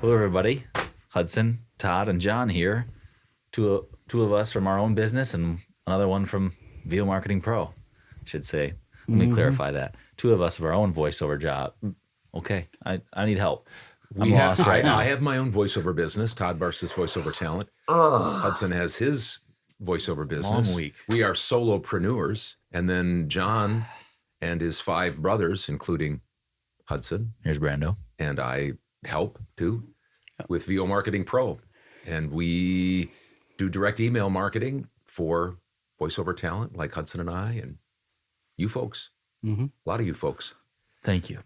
Hello, everybody. Hudson, Todd, and John here. Two of us from our own business and another one from VO Marketing Pro, I should say. Let me clarify that. Two of us of our own voiceover job. Okay, I need help. I'm lost right now. I have my own voiceover business. Todd Barsis Voiceover Talent. Hudson has his voiceover business. Long week. We are solopreneurs. And then John and his 5 brothers, including Hudson. Here's Brando. And I help too with VO Marketing Pro. And we do direct email marketing for voiceover talent like Hudson and I and you folks. A lot of you folks. Thank you.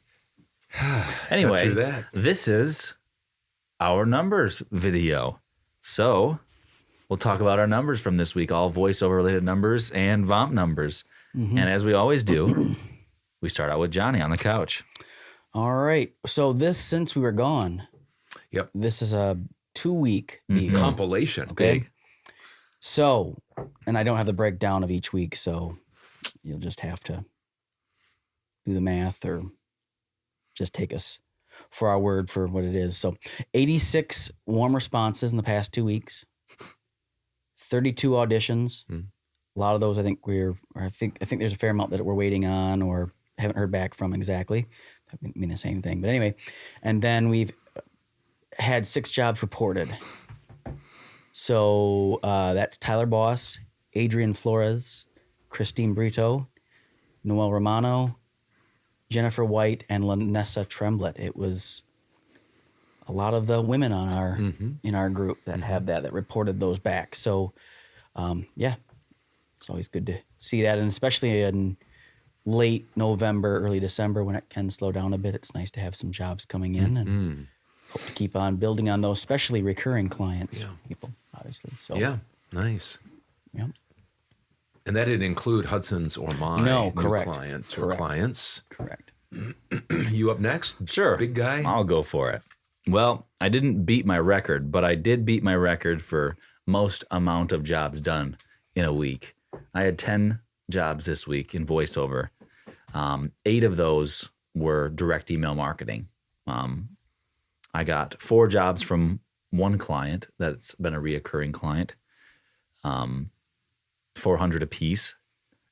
Anyway, this is our numbers video. So we'll talk about our numbers from this week, all voiceover related numbers and VOMP numbers. And as we always do, we start out with Johnny on the couch. All right. So since we were gone, this is a 2-week deal. Compilation. Okay. Big. So, and I don't have the breakdown of each week, so you'll just have to do the math or just take us for our word for what it is. So 86 warm responses in the past 2 weeks, 32 auditions. A lot of those I think I think there's a fair amount that we're waiting on or haven't heard back from exactly. That would mean the same thing. But anyway, and then we've had 6 jobs reported. So that's Tyler Boss, Adrian Flores, Christine Brito, Noel Romano, Jennifer White, and Lanessa Tremblett. It was a lot of the women on our in our group that have that reported those back. So, it's always good to see that, and especially in late November, early December when it can slow down a bit. It's nice to have some jobs coming in and hope to keep on building on those, especially recurring clients, people, obviously. So Nice. Yep. And that didn't include Hudson's or my new clients or clients. Correct. You up next? Sure. Big guy? I'll go for it. Well, I didn't beat my record, but I did beat my record for most amount of jobs done in a week. I had 10 jobs this week in voiceover. 8 of those were direct email marketing. I got 4 jobs from one client that's been a reoccurring client, 400 apiece.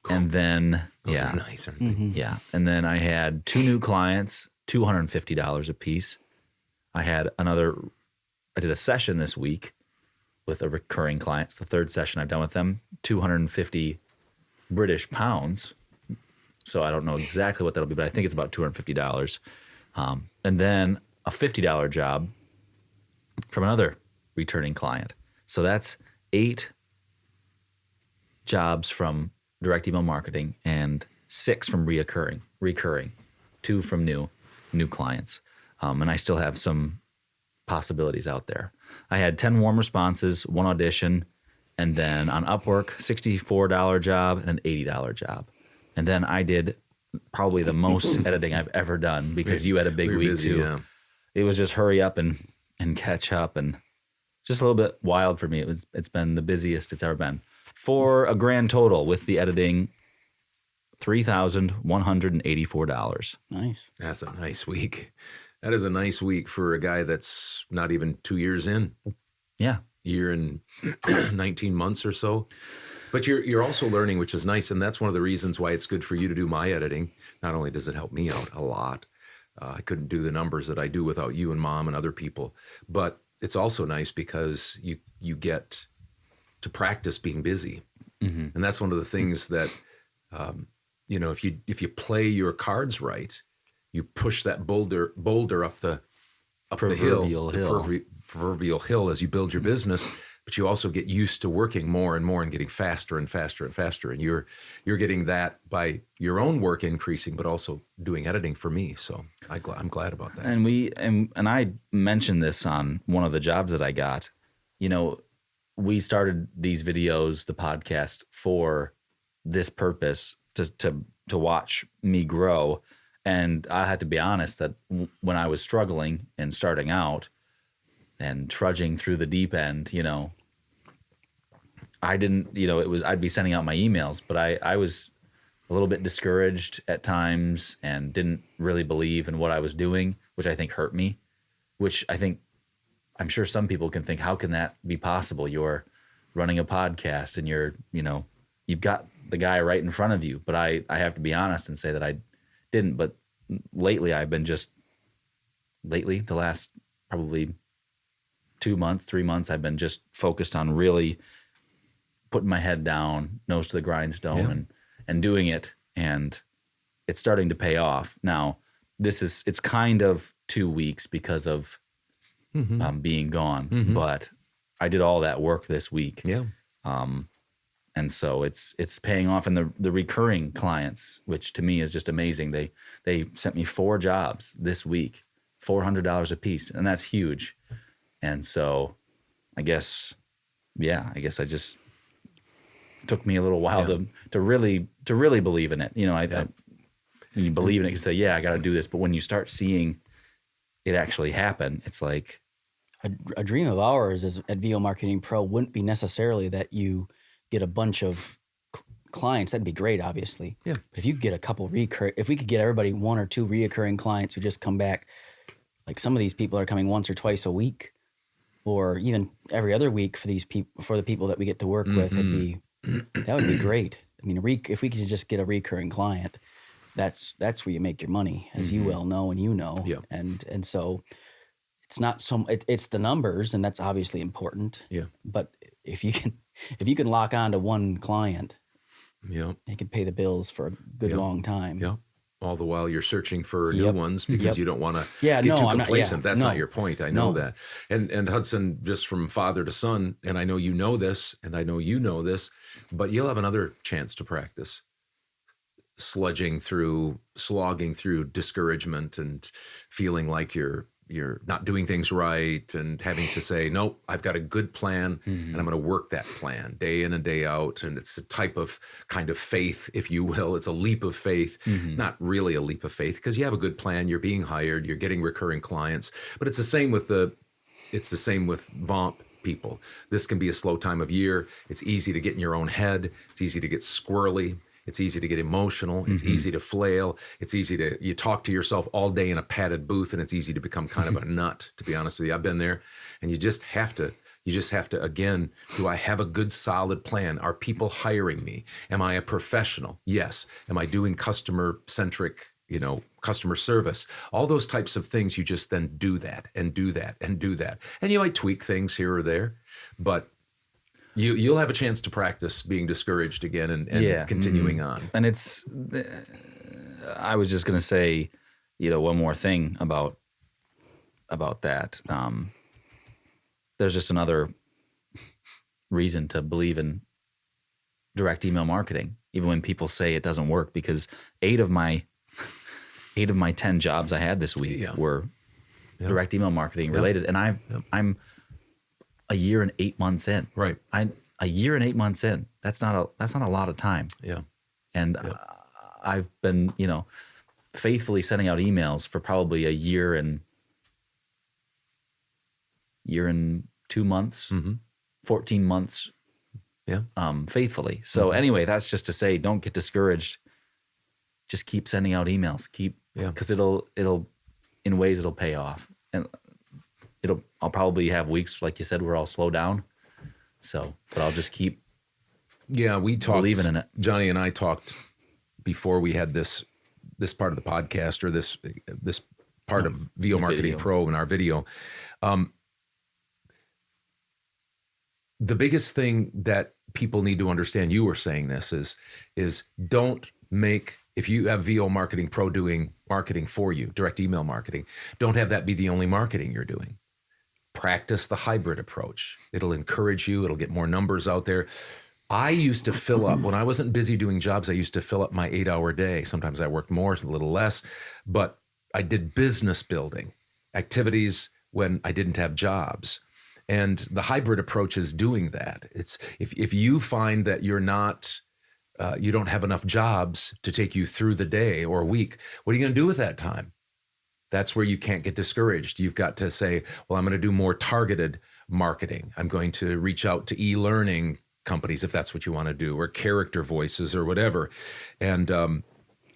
And then, Those are nice, aren't they? Yeah. And then I had 2 new clients, $250 apiece. I did a session this week with a recurring client. It's the 3rd session I've done with them, 250 British pounds. So I don't know exactly what that'll be, but I think it's about $250. And then a $50 job from another returning client. So that's 8 jobs from direct email marketing and 6 from recurring, 2 from new clients. And I still have some possibilities out there. I had 10 warm responses, 1 audition, and then on Upwork, $64 job and an $80 job. And then I did probably the most editing I've ever done because you had a big week busy, too. Yeah. It was just hurry up and catch up, and just a little bit wild for me. It's been the busiest it's ever been. For a grand total with the editing, $3,184. Nice. That's a nice week. That is a nice week for a guy that's not even 2 years in. Yeah. Year and 19 months or so. But you're also learning, which is nice, and that's one of the reasons why it's good for you to do my editing. Not only does it help me out a lot, I couldn't do the numbers that I do without you and Mom and other people, but it's also nice because you get to practice being busy. And that's one of the things that, if you play your cards right, you push that boulder up the proverbial hill as you build your business, but you also get used to working more and more and getting faster and faster and faster. And you're getting that by your own work increasing, but also doing editing for me. So I'm glad about that. And I mentioned this on one of the jobs that I got. We started these videos, the podcast, for this purpose, to watch me grow. And I had to be honest that when I was struggling and starting out and trudging through the deep end, I didn't, I'd be sending out my emails, but I was a little bit discouraged at times and didn't really believe in what I was doing, which I think hurt me, which I think I'm sure some people can think, how can that be possible? You're running a podcast and you've got the guy right in front of you. But I have to be honest and say that I didn't. But lately, the last probably 2 months, 3 months, I've been just focused on really putting my head down, nose to the grindstone, and doing it. And it's starting to pay off. Now, it's kind of 2 weeks because of being gone, but I did all that work this week. Yeah. And so it's paying off. And the recurring clients, which to me is just amazing. They sent me 4 jobs this week, $400 a piece, and that's huge. And so I guess I just took me a little while to really believe in it. When you believe in it, you say, I got to do this. But when you start seeing it actually happen, it's like a dream of ours is at VO Marketing Pro wouldn't be necessarily that you get a bunch of clients. That'd be great, obviously. Yeah. But if you get a couple if we could get everybody 1 or 2 reoccurring clients who just come back, like some of these people are coming once or twice a week, or even every other week for these people, for the people that we get to work with, that would be great. I mean, if we could just get a recurring client, that's where you make your money, as you well know, and Yeah. and so it's not it's the numbers, and that's obviously important. Yeah. But if you can lock on to one client, Yeah. you can pay the bills for a good long time. Yeah. All the while you're searching for new ones because you don't want to Yeah, get no, too I'm not- complacent. yeah, That's no. not your point. I know No. that. And Hudson, just from father to son, and I know you know this, and I know you know this, but you'll have another chance to practice slogging through discouragement and feeling like you're not doing things right and having to say, nope, I've got a good plan and I'm going to work that plan day in and day out. And it's a type of kind of faith, if you will. It's a leap of faith, not really a leap of faith, because you have a good plan. You're being hired. You're getting recurring clients. But it's the same with VOMP people. This can be a slow time of year. It's easy to get in your own head. It's easy to get squirrely. It's easy to get emotional. It's easy to flail. It's easy you talk to yourself all day in a padded booth, and it's easy to become kind of a nut, to be honest with you. I've been there, and you just have to, again, do I have a good solid plan? Are people hiring me? Am I a professional? Yes. Am I doing customer-centric, customer service? All those types of things, you just then do that and do that and do that. And you might tweak things here or there, but You'll have a chance to practice being discouraged again and continuing on. And I was just going to say, one more thing about that. There's just another reason to believe in direct email marketing, even when people say it doesn't work, because 8 of my 10 jobs I had this week were direct email marketing related. And I'm a year and 8 months in. Right. A year and 8 months in. That's not a lot of time. Yeah. And I've been, faithfully sending out emails for probably a year and 2 months, 14 months. Yeah. Faithfully. So anyway, that's just to say, don't get discouraged. Just keep sending out emails. Because it'll in ways it'll pay off. And I'll probably have weeks, like you said, where I'll slow down. So, but I'll just keep we talked, believing in it. Johnny and I talked before we had this part of the podcast, or this part of VO Marketing Pro in our video. The biggest thing that people need to understand, you were saying this, is don't make, if you have VO Marketing Pro doing marketing for you, direct email marketing, don't have that be the only marketing you're doing. Practice the hybrid approach. It'll encourage you. It'll get more numbers out there. I used to fill up, when I wasn't busy doing jobs, I used to fill up my 8-hour day. Sometimes I worked more, a little less, but I did business building activities when I didn't have jobs. And the hybrid approach is doing that. It's if you find that you're not, you don't have enough jobs to take you through the day or a week, what are you going to do with that time? That's where you can't get discouraged. You've got to say, well, I'm going to do more targeted marketing. I'm going to reach out to e-learning companies if that's what you want to do, or character voices or whatever. And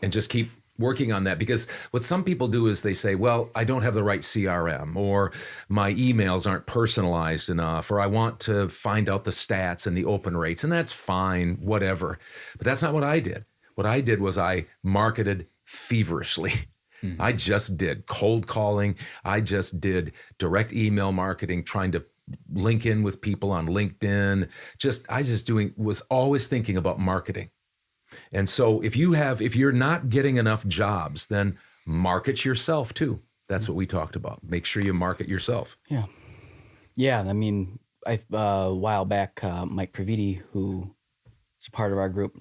just keep working on that, because what some people do is they say, well, I don't have the right CRM, or my emails aren't personalized enough, or I want to find out the stats and the open rates, and that's fine, whatever. But that's not what I did. What I did was I marketed feverishly. I just did cold calling. I just did direct email marketing, trying to link in with people on LinkedIn. Was always thinking about marketing. And so if you're not getting enough jobs, then market yourself too. That's what we talked about. Make sure you market yourself. Yeah. Yeah. I mean, a while back, Mike Praviti, who is a part of our group,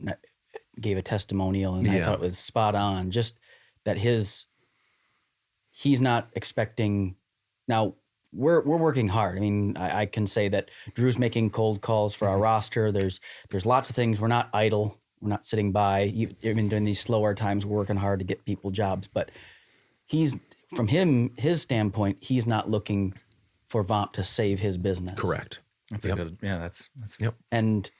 gave a testimonial, and I thought it was spot on. Just that he's not expecting. Now we're working hard. I mean, I can say that Drew's making cold calls for our roster. There's lots of things. We're not idle. We're not sitting by. Even during these slower times, we're working hard to get people jobs. But his standpoint, he's not looking for VOMP to save his business. Correct. That's a good. Yeah, that's. Yep. And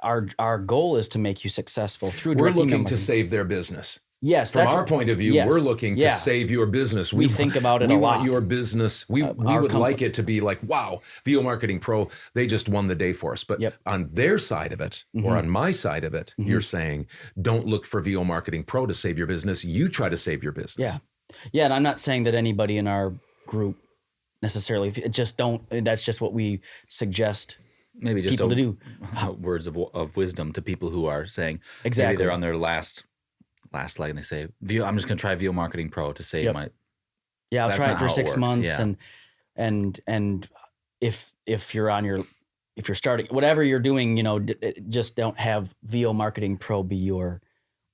our goal is to make you successful through. We're looking to save their business. Yes, from our point of view, we're looking to save your business. We think about it a lot. We want your business. We would like it to be like, wow, VO Marketing Pro, they just won the day for us. But on their side of it, or on my side of it, you're saying, don't look for VO Marketing Pro to save your business. You try to save your business. Yeah. Yeah, and I'm not saying that anybody in our group necessarily, that's just what we suggest. Maybe just people to do. Words of wisdom to people who are saying, exactly, maybe they're on their last leg and they say, I'm just going to try VO Marketing Pro to save my. Yeah, I'll try it for 6 months. Yeah. And if you're starting, whatever you're doing, just don't have VO Marketing Pro be your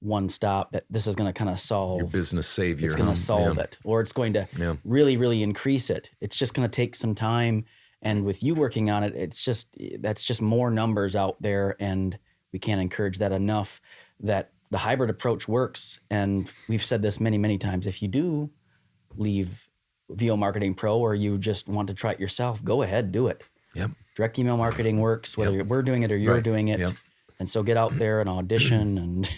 one stop, that this is going to kind of solve your business savior. It's going to solve it, or it's going to really, really increase it. It's just going to take some time. And with you working on it, that's just more numbers out there. And we can't encourage that enough, that the hybrid approach works. And we've said this many, many times. If you do leave VO Marketing Pro, or you just want to try it yourself, go ahead, do it. Yep. Direct email marketing works, whether we're doing it or you're doing it. Yep. And so get out there and audition and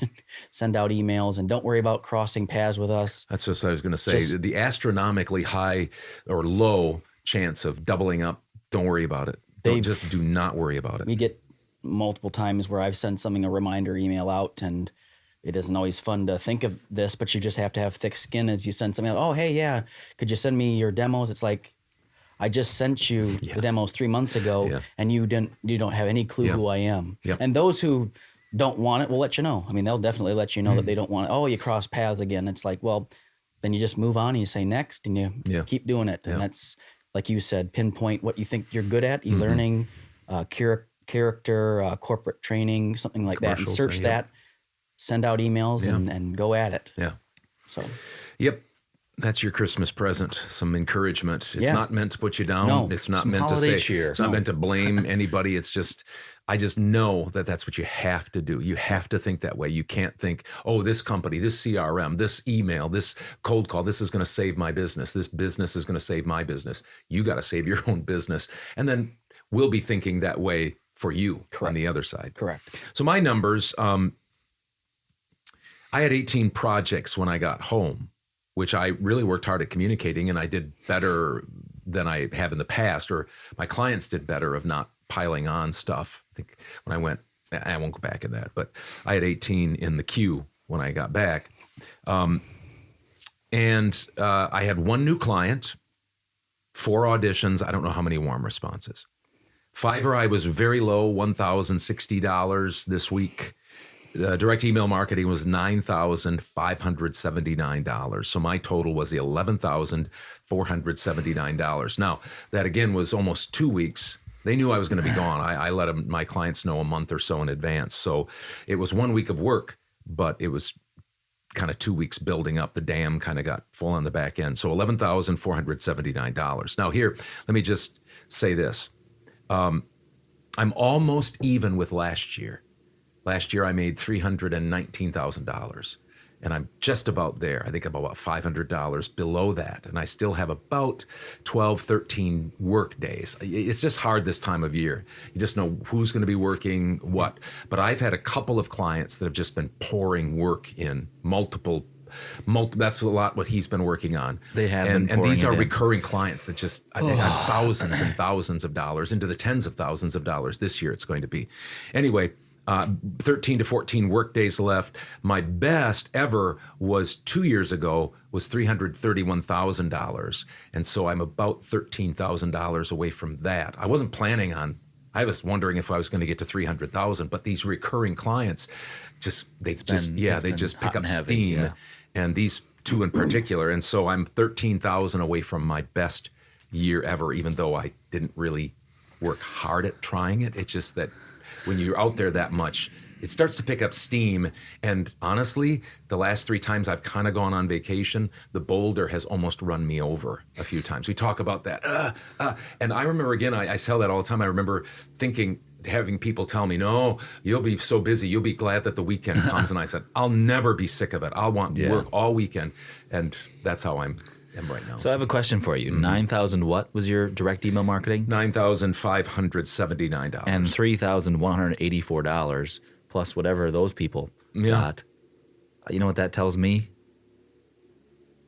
send out emails, and don't worry about crossing paths with us. That's what I was going to say. The astronomically high or low chance of doubling up, don't worry about it. Just do not worry about it. We get multiple times where I've sent a reminder email out, and it isn't always fun to think of this, but you just have to have thick skin as you send something out. Oh, hey, yeah, could you send me your demos? It's like, I just sent you the demos 3 months ago, and you don't have any clue who I am. Yep. And those who don't want it will let you know. I mean, they'll definitely let you know that they don't want it. Oh, you cross paths again. It's like, well, then you just move on and you say next, and you keep doing it. And that's, like you said, pinpoint what you think you're good at, e-learning, character, corporate training, something like that, and search that, send out emails, and go at it. Yeah. So. Yep. That's your Christmas present, some encouragement. It's not meant to put you down. No, it's not meant to say, cheer. It's not meant to blame anybody. It's just, I just know that that's what you have to do. You have to think that way. You can't think, oh, this company, this CRM, this email, this cold call, this is going to save my business. This business is going to save my business. You got to save your own business. And then we'll be thinking that way for you on the other side. Correct. So my numbers, I had 18 projects when I got home, which I really worked hard at communicating, and I did better than I have in the past, or my clients did better of not piling on stuff. I think when I went, I won't go back in that, but I had 18 in the queue when I got back. And I had one new client, 4 auditions. I don't know how many warm responses. Fiverr, I was very low, $1,060 this week. Direct email marketing was $9,579. So my total was the $11,479. Now, that again was almost 2 weeks. They knew I was going to be gone. I let my clients know a month or so in advance. So it was 1 week of work, but it was kind of 2 weeks building up. The dam kind of got full on the back end. So $11,479. Now here, let me just say this. I'm almost even with last year. Last year, I made $319,000. and I'm just about there. I think I'm about $500 below that. And I still have about 12, 13 work days. It's just hard this time of year. You just know who's going to be working what. But I've had a couple of clients that have just been pouring work in multiple. That's a lot what he's been working on. They have and these are recurring clients that just, I think, on thousands and thousands of dollars, into the tens of thousands of dollars this year it's going to be. Anyway, 13 to 14 work days left. My best ever was 2 years ago, was $331,000. And so I'm about $13,000 away from that. I wasn't planning on, I was wondering if I was going to get to 300,000, but these recurring clients they just pick up steam. Yeah. And these two in particular. And so I'm 13,000 away from my best year ever, even though I didn't really work hard at trying it. It's just that when you're out there that much, it starts to pick up steam. And honestly, the last 3 times I've kind of gone on vacation, the boulder has almost run me over a few times. We talk about that. And I remember, again, I tell that all the time. I remember having people tell me, no, you'll be so busy, you'll be glad that the weekend comes. And I said, I'll never be sick of it. I'll want to work all weekend. And that's how I am right now. So I have a question for you. 9,000 what was your direct email marketing? $9,579. And $3,184 plus whatever those people got. You know what that tells me?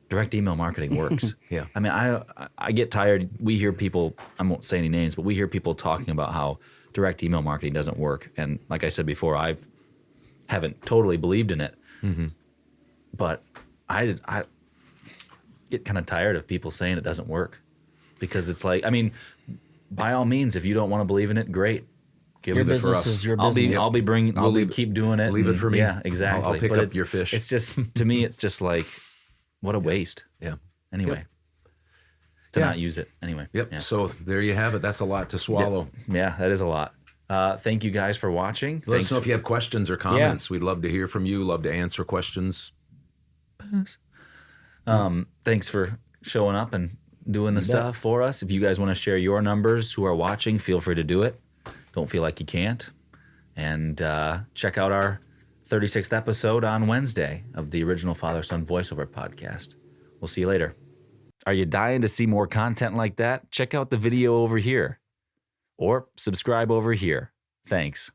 Direct email marketing works. Yeah. I mean, I get tired. We hear people, I won't say any names, but we hear people talking about how direct email marketing doesn't work. And like I said before, I haven't totally believed in it. Mm-hmm. But I get kind of tired of people saying it doesn't work, because it's like, I mean, by all means, if you don't want to believe in it, great. Give Your it for business us. is your I'll business. keep doing it. Leave it for me. Yeah, exactly. I'll pick But up your fish. It's just, to me, it's just like, what a waste. Yeah. Anyway, to not use it. Anyway. Yep. Yeah. So there you have it. That's a lot to swallow. Yeah, that is a lot. Thank you guys for watching. Let us know if you have questions or comments. We'd love to hear from you. Love to answer questions. Thanks for showing up and doing the stuff for us. If you guys want to share your numbers who are watching, feel free to do it. Don't feel like you can't. And check out our 36th episode on Wednesday of the original Father-Son Voiceover podcast. We'll see you later. Are you dying to see more content like that? Check out the video over here or subscribe over here. Thanks.